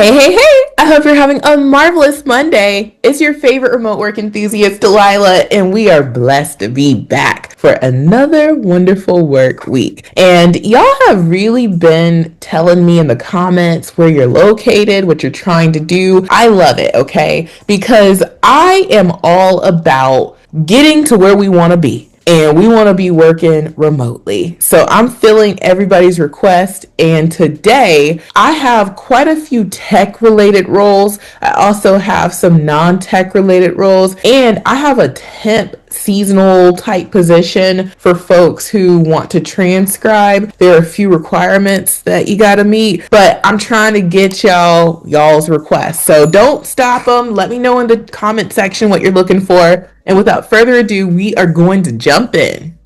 Hey, I hope you're having a marvelous Monday. It's your favorite remote work enthusiast, Delilah, and we are blessed to be back for another wonderful work week. And y'all have really been telling me in the comments where you're located, what you're trying to do. I love it, okay? Because I am all about getting to where we want to be. And we want to be working remotely. So I'm filling everybody's request. And today I have quite a few tech related roles. I also have some non-tech related roles. And I have a temp seasonal type position for folks who want to transcribe. There are a few requirements that you got to meet, but I'm trying to get y'all's requests. So don't stop them. Let me know in the comment section what you're looking for. And without further ado, we are going to jump in.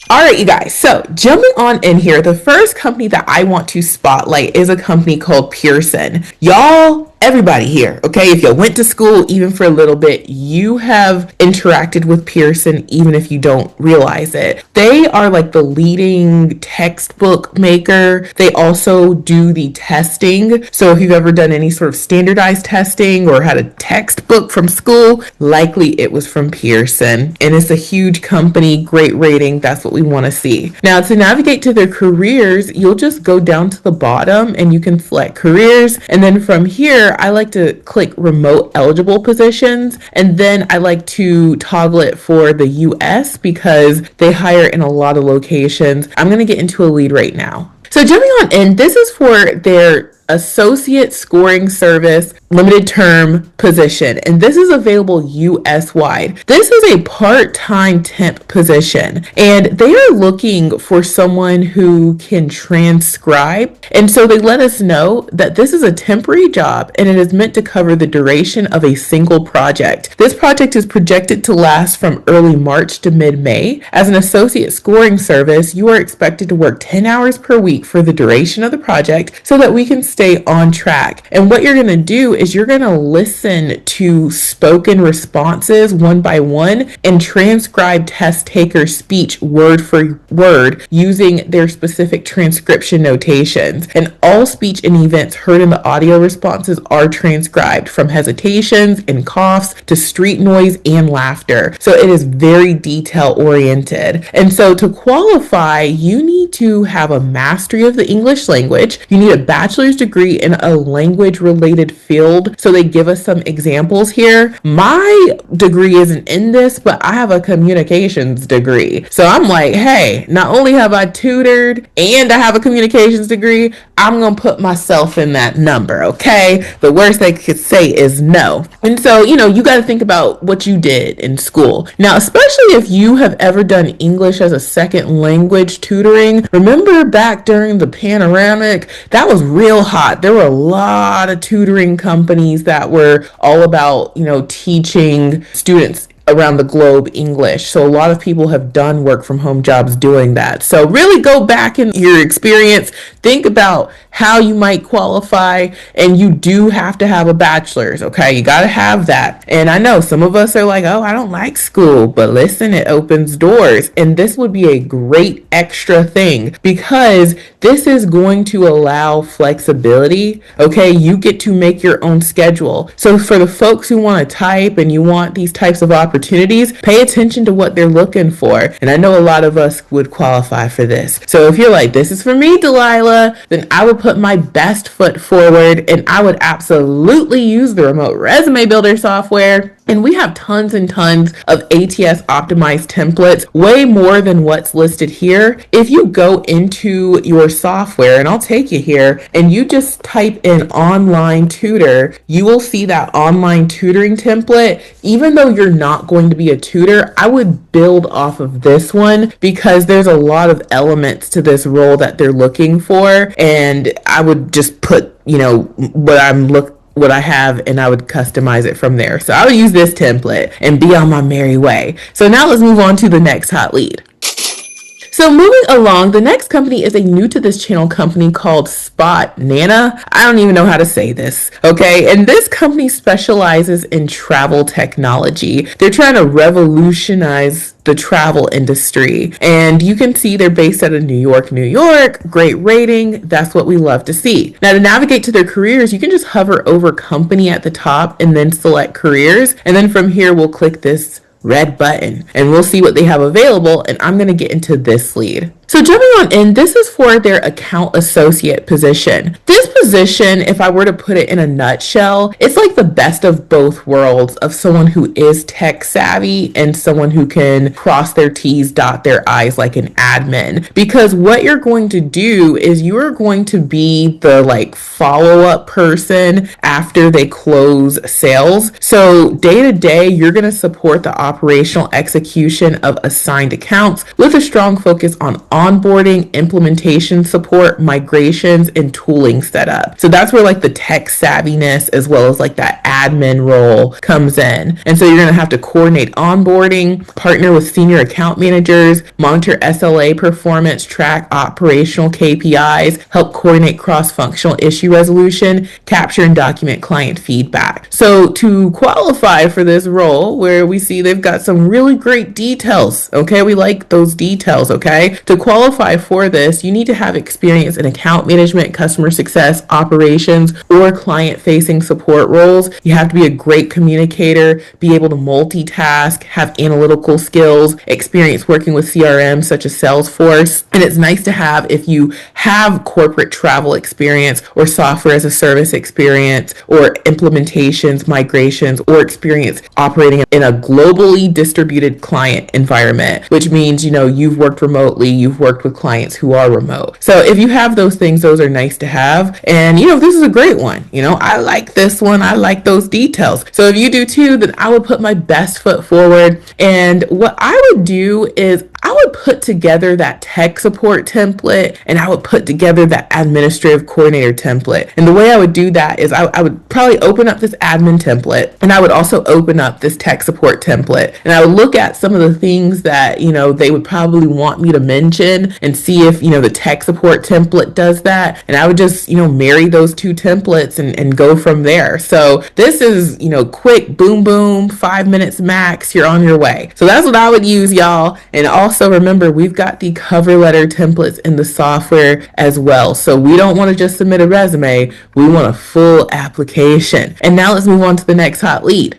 All right, you guys, so jumping on in here, the first company that I want to spotlight is a company called Pearson. Y'all, everybody here, okay, if you went to school even for a little bit, you have interacted with Pearson even if you don't realize it. They are like the leading textbook maker. They also do the testing. So if you've ever done any sort of standardized testing or had a textbook from school, likely it was from Pearson. And it's a huge company, great rating. That's what we want to see. Now, to navigate to their careers, you'll just go down to the bottom and you can select careers. And then from here, I like to click remote eligible positions. And then I like to toggle it for the US because they hire in a lot of locations. I'm going to get into a lead right now. So jumping on in, this is for their associate scoring service limited term position, and this is available US wide. This is a part-time temp position, and they are looking for someone who can transcribe. And so they let us know that this is a temporary job and it is meant to cover the duration of a single project. This project is projected to last from early March to mid-May. As an associate scoring service, you are expected to work 10 hours per week for the duration of the project so that we can stay on track. And what you're going to do is you're going to listen to spoken responses one by one and transcribe test taker speech word for word using their specific transcription notations. And all speech and events heard in the audio responses are transcribed, from hesitations and coughs to street noise and laughter. So it is very detail oriented. And so to qualify, you need to have a mastery of the English language. You need a bachelor's degree in a language related field. So they give us some examples here. My degree isn't in this, but I have a communications degree. So I'm like, hey, not only have I tutored and I have a communications degree, I'm going to put myself in that number, okay? The worst they could say is no. And so, you got to think about what you did in school. Now, especially if you have ever done English as a second language tutoring, remember back during the panoramic, that was real hot. There were a lot of tutoring companies that were all about, teaching students around the globe English. So a lot of people have done work from home jobs doing that. So really go back in your experience, think about how you might qualify, and you do have to have a bachelor's, okay? You got to have that. And I know some of us are like, oh, I don't like school, but listen, it opens doors. And this would be a great extra thing because this is going to allow flexibility, okay? You get to make your own schedule. So for the folks who want to type and you want these types of opportunities, pay attention to what they're looking for. And I know a lot of us would qualify for this. So if you're like, this is for me, Delilah, then I would put my best foot forward and I would absolutely use the remote resume builder software. And we have tons and tons of ATS optimized templates, way more than what's listed here. If you go into your software, and I'll take you here, and you just type in online tutor, you will see that online tutoring template. Even though you're not going to be a tutor, I would build off of this one because there's a lot of elements to this role that they're looking for. And I would just put, what I have, and I would customize it from there. So I would use this template and be on my merry way. So now let's move on to the next hot lead. So moving along, the next company is a new to this channel company called Spot Nana. I don't even know how to say this, okay? And this company specializes in travel technology. They're trying to revolutionize the travel industry. And you can see they're based out of New York, New York. Great rating. That's what we love to see. Now, to navigate to their careers, you can just hover over company at the top and then select careers. And then from here, we'll click this red button and we'll see what they have available, and I'm going to get into this lead. So jumping on in, this is for their account associate position. This position, if I were to put it in a nutshell, it's like the best of both worlds of someone who is tech savvy and someone who can cross their T's, dot their I's like an admin. Because what you're going to do is you are going to be the follow-up person after they close sales. So day to day, you're going to support the operational execution of assigned accounts with a strong focus on onboarding, implementation support, migrations, and tooling setup. So that's where the tech savviness as well as that admin role comes in. And so you're going to have to coordinate onboarding, partner with senior account managers, monitor SLA performance, track operational KPIs, help coordinate cross-functional issue resolution, capture and document client feedback. So to qualify for this role, where we see they've got some really great details, okay? We like those details, okay? To qualify for this, you need to have experience in account management, customer success, operations, or client-facing support roles. You have to be a great communicator, be able to multitask, have analytical skills, experience working with CRM such as Salesforce. And it's nice to have if you have corporate travel experience or software as a service experience or implementations, migrations, or experience operating in a globally distributed client environment, which means, you've worked remotely, you've worked with clients who are remote. So if you have those things, those are nice to have. And, this is a great one. I like this one. I like those details. So if you do too, then I would put my best foot forward. And what I would do is I would put together that tech support template and I would put together that administrative coordinator template. And the way I would do that is I would probably open up this admin template and I would also open up this tech support template. And I would look at some of the things that, they would probably want me to mention and see if, the tech support template does that. And I would just, marry those two templates and go from there. So this is, quick, boom, boom, 5 minutes max, you're on your way. So that's what I would use, y'all. And also remember, we've got the cover letter templates in the software as well. So we don't want to just submit a resume. We want a full application. And now let's move on to the next hot lead.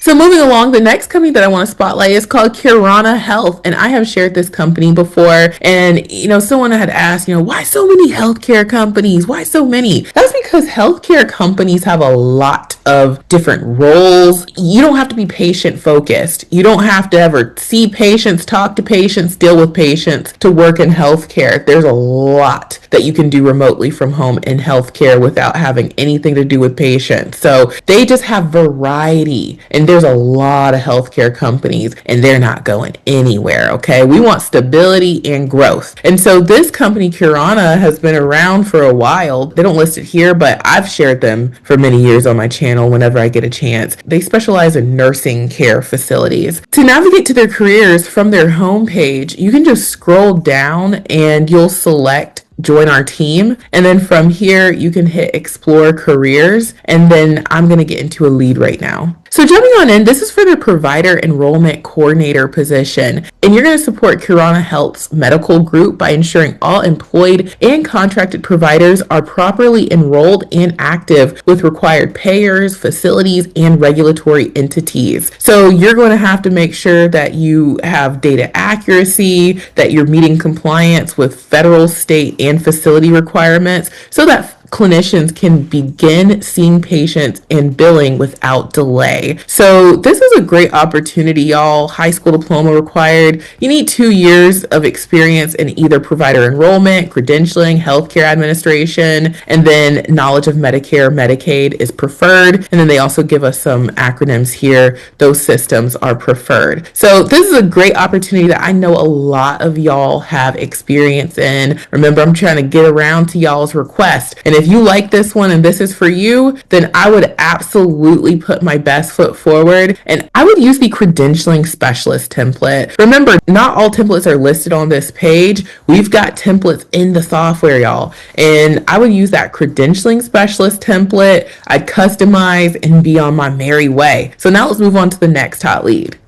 So moving along, the next company that I want to spotlight is called Kirana Health. And I have shared this company before. And, someone had asked, why so many healthcare companies? Why so many? That's because healthcare companies have a lot of different roles. You don't have to be patient focused. You don't have to ever see patients, talk to patients, deal with patients to work in healthcare. There's a lot that you can do remotely from home in healthcare without having anything to do with patients. So they just have variety. And there's a lot of healthcare companies and they're not going anywhere, okay? We want stability and growth. And so this company, Kirana, has been around for a while. They don't list it here, but I've shared them for many years on my channel whenever I get a chance. They specialize in nursing care facilities. To navigate to their careers from their homepage, you can just scroll down and you'll select join our team. And then from here, you can hit explore careers. And then I'm going to get into a lead right now. So jumping on in, this is for the provider enrollment coordinator position. And you're going to support Kirana Health's medical group by ensuring all employed and contracted providers are properly enrolled and active with required payers, facilities, and regulatory entities. So you're going to have to make sure that you have data accuracy, that you're meeting compliance with federal, state, and facility requirements so that clinicians can begin seeing patients and billing without delay. So this is a great opportunity, y'all. High school diploma required. You need 2 years of experience in either provider enrollment, credentialing, healthcare administration, and then knowledge of Medicare, Medicaid is preferred. And then they also give us some acronyms here. Those systems are preferred. So this is a great opportunity that I know a lot of y'all have experience in. Remember, I'm trying to get around to y'all's request. And if you like this one and this is for you, then I would absolutely put my best foot forward. And I would use the credentialing specialist template. Remember, not all templates are listed on this page. We've got templates in the software, y'all. And I would use that credentialing specialist template. I'd customize and be on my merry way. So now let's move on to the next hot lead.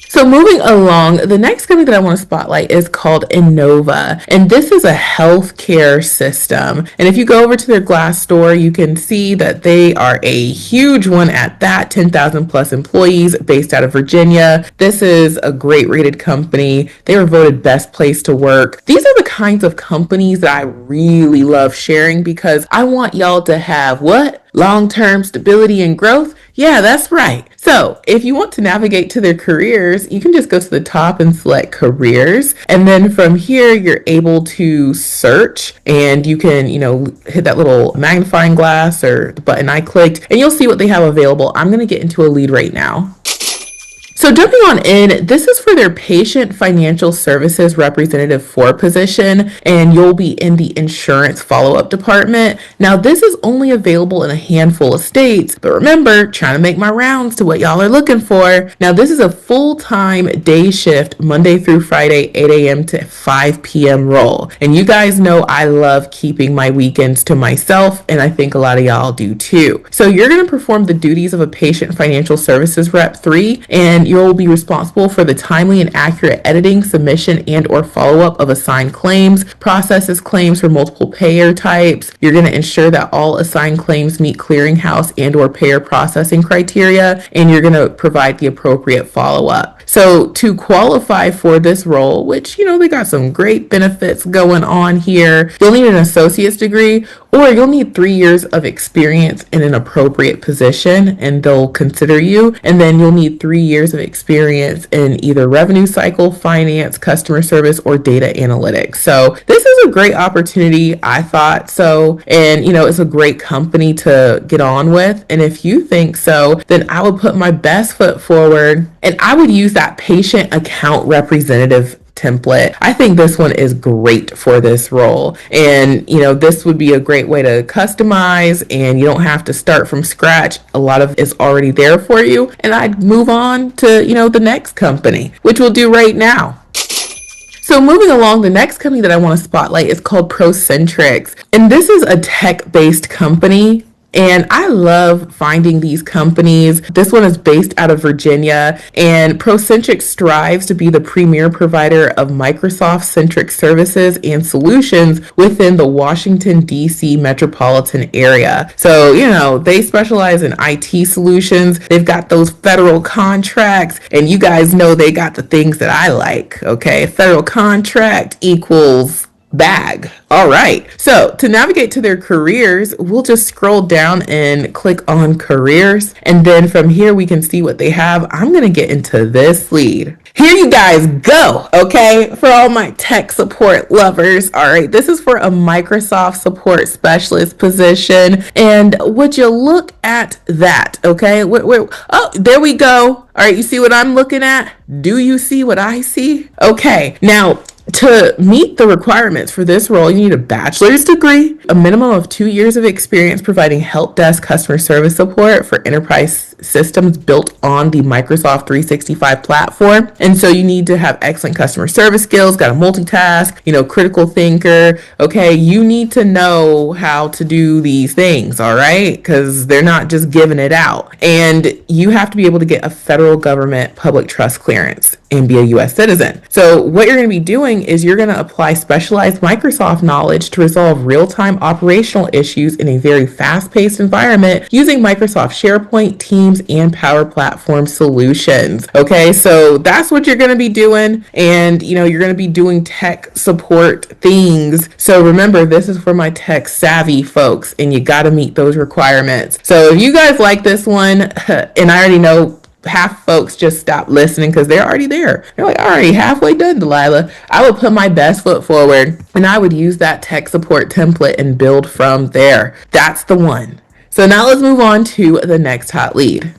So moving along, the next company that I want to spotlight is called Innova, and this is a healthcare system. And if you go over to their Glassdoor, you can see that they are a huge one at that, 10,000 plus employees based out of Virginia. This is a great rated company. They were voted best place to work. These are the kinds of companies that I really love sharing because I want y'all to have what? Long-term stability and growth? Yeah, that's right. So if you want to navigate to their careers, you can just go to the top and select careers. And then from here, you're able to search and you can, hit that little magnifying glass or the button I clicked and you'll see what they have available. I'm going to get into a lead right now. So jumping on in, this is for their patient financial services representative 4 position, and you'll be in the insurance follow-up department. Now, this is only available in a handful of states, but remember, trying to make my rounds to what y'all are looking for. Now, this is a full-time day shift, Monday through Friday, 8 a.m. to 5 p.m. role. And you guys know I love keeping my weekends to myself, and I think a lot of y'all do too. So you're going to perform the duties of a patient financial services rep 3, and you'll be responsible for the timely and accurate editing, submission, and or follow-up of assigned claims, processes claims for multiple payer types. You're going to ensure that all assigned claims meet clearinghouse and or payer processing criteria, and you're going to provide the appropriate follow-up. So to qualify for this role, which, they got some great benefits going on here, you'll need an associate's degree or you'll need 3 years of experience in an appropriate position and they'll consider you. And then you'll need 3 years of experience in either revenue cycle, finance, customer service, or data analytics. So this is a great opportunity, I thought so. And, it's a great company to get on with. And if you think so, then I would put my best foot forward and I would use that patient account representative template. I think this one is great for this role. And, this would be a great way to customize and you don't have to start from scratch. A lot of it's already there for you. And I'd move on to, the next company, which we'll do right now. So moving along, the next company that I want to spotlight is called Procentrix. And this is a tech-based company. And I love finding these companies. This one is based out of Virginia, and Procentrix strives to be the premier provider of Microsoft-centric services and solutions within the Washington, D.C. metropolitan area. So, they specialize in IT solutions. They've got those federal contracts, and you guys know they got the things that I like, okay? Federal contract equals bag. All right. So to navigate to their careers, we'll just scroll down and click on careers. And then from here, we can see what they have. I'm going to get into this lead. Here you guys go. Okay. For all my tech support lovers. All right. This is for a Microsoft support specialist position. And would you look at that? Okay. Oh, there we go. All right. You see what I'm looking at? Do you see what I see? Okay. Now, to meet the requirements for this role, you need a bachelor's degree, a minimum of 2 years of experience providing help desk customer service support for enterprise systems built on the Microsoft 365 platform. And so you need to have excellent customer service skills, got to multitask, critical thinker. Okay, you need to know how to do these things, all right? Because they're not just giving it out. And you have to be able to get a federal government public trust clearance and be a U.S. citizen. So what you're going to be doing is you're going to apply specialized Microsoft knowledge to resolve real-time operational issues in a very fast-paced environment using Microsoft SharePoint, Teams, and Power Platform solutions. Okay, so that's what you're going to be doing. And, you're going to be doing tech support things. So remember, this is for my tech savvy folks, and you got to meet those requirements. So if you guys like this one, and I already know half folks just stop listening because they're already there. They're like, already halfway done, Delilah. I would put my best foot forward and I would use that tech support template and build from there. That's the one. So now let's move on to the next hot lead.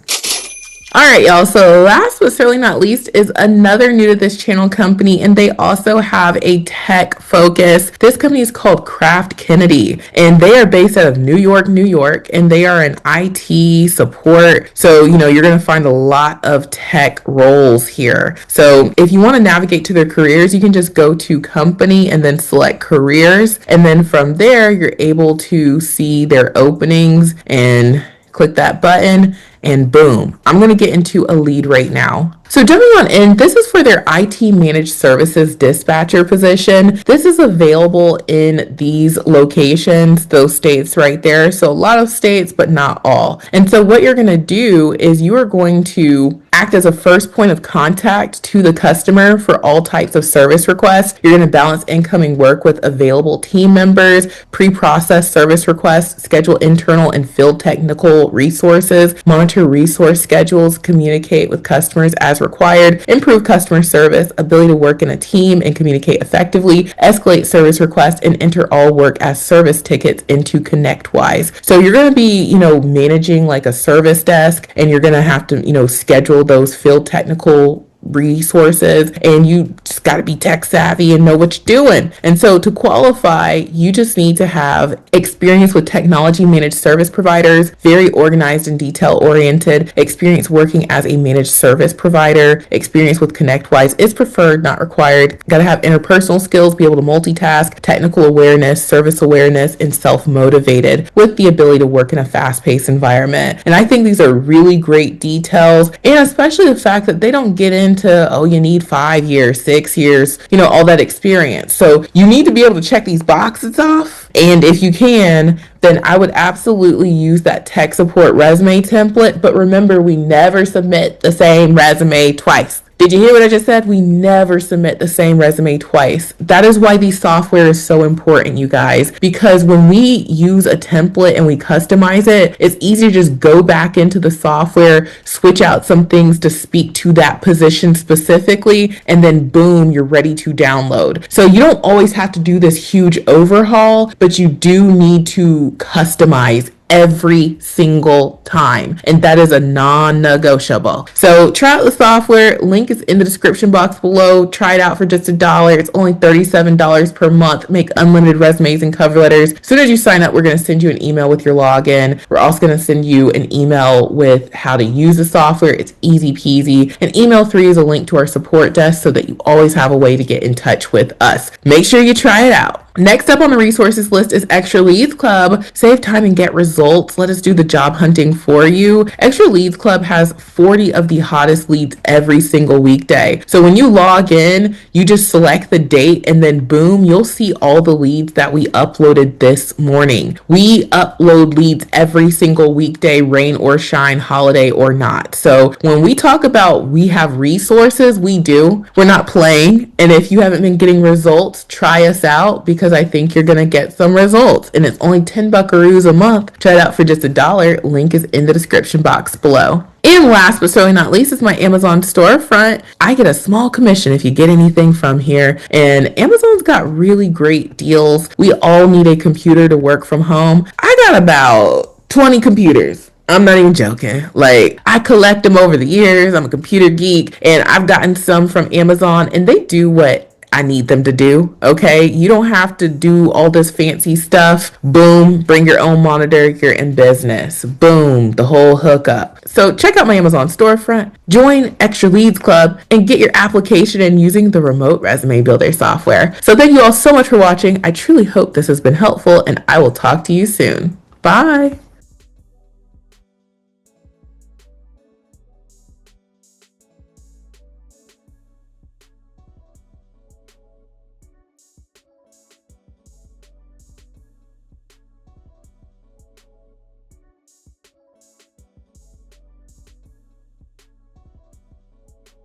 All right, y'all. So last but certainly not least is another new to this channel company, and they also have a tech focus. This company is called Kraft Kennedy, and they are based out of New York, New York, and they are an IT support. So, you're going to find a lot of tech roles here. So if you want to navigate to their careers, you can just go to company and then select careers. And then from there, you're able to see their openings and click that button and boom, I'm going to get into a lead right now. So jumping on in, this is for their IT managed services dispatcher position. This is available in these locations, those states right there. So a lot of states, but not all. And so what you're going to do is you are going to act as a first point of contact to the customer for all types of service requests. You're going to balance incoming work with available team members, pre-process service requests, schedule internal and field technical resources, monitor resource schedules, communicate with customers as required, improve customer service, ability to work in a team and communicate effectively, escalate service requests, and enter all work as service tickets into ConnectWise. So you're going to be, managing like a service desk, and you're going to have to, schedule those field technical resources, and you just got to be tech savvy and know what you're doing. And so to qualify, you just need to have experience with technology managed service providers, very organized and detail oriented, experience working as a managed service provider, experience with ConnectWise is preferred, not required. Got to have interpersonal skills, be able to multitask, technical awareness, service awareness, and self-motivated with the ability to work in a fast-paced environment. And I think these are really great details, and especially the fact that they don't get into, you need 5 years, 6 years, all that experience. So you need to be able to check these boxes off. And if you can, then I would absolutely use that tech support resume template. But remember, we never submit the same resume twice. Did you hear what I just said? We never submit the same resume twice. That is why the software is so important, you guys, because when we use a template and we customize it, it's easy to just go back into the software, switch out some things to speak to that position specifically, and then boom, you're ready to download. So you don't always have to do this huge overhaul, but you do need to customize every single time, and that is a non-negotiable. So try out the software. Link is in the description box below. Try it out for just $1. It's only $37 per month. Make unlimited resumes and cover letters. As soon as you sign up, we're going to send you an email with your login. We're also going to send you an email with how to use the software. It's easy peasy. And email 3 is a link to our support desk so that you always have a way to get in touch with us. Make sure you try it out. Next up on the resources list is Extra Leads Club. Save time and get results. Let us do the job hunting for you. Extra Leads Club has 40 of the hottest leads every single weekday. So when you log in, you just select the date and then boom, you'll see all the leads that we uploaded this morning. We upload leads every single weekday, rain or shine, holiday or not. So when we talk about we have resources, we do. We're not playing. And if you haven't been getting results, try us out, because I think you're going to get some results. And it's only 10 buckaroos a month. Try it out for just $1. Link is in the description box below. And last but certainly not least is my Amazon storefront. I get a small commission if you get anything from here. And Amazon's got really great deals. We all need a computer to work from home. I got about 20 computers. I'm not even joking. Like, I collect them over the years. I'm a computer geek, and I've gotten some from Amazon, and they do what I need them to do. Okay, you don't have to do all this fancy stuff. Boom, bring your own monitor, you're in business. Boom, the whole hookup. So check out my Amazon storefront, join Extra Leads Club, and get your application in using the remote resume builder software. So thank you all so much for watching. I truly hope this has been helpful, and I will talk to you soon. Bye.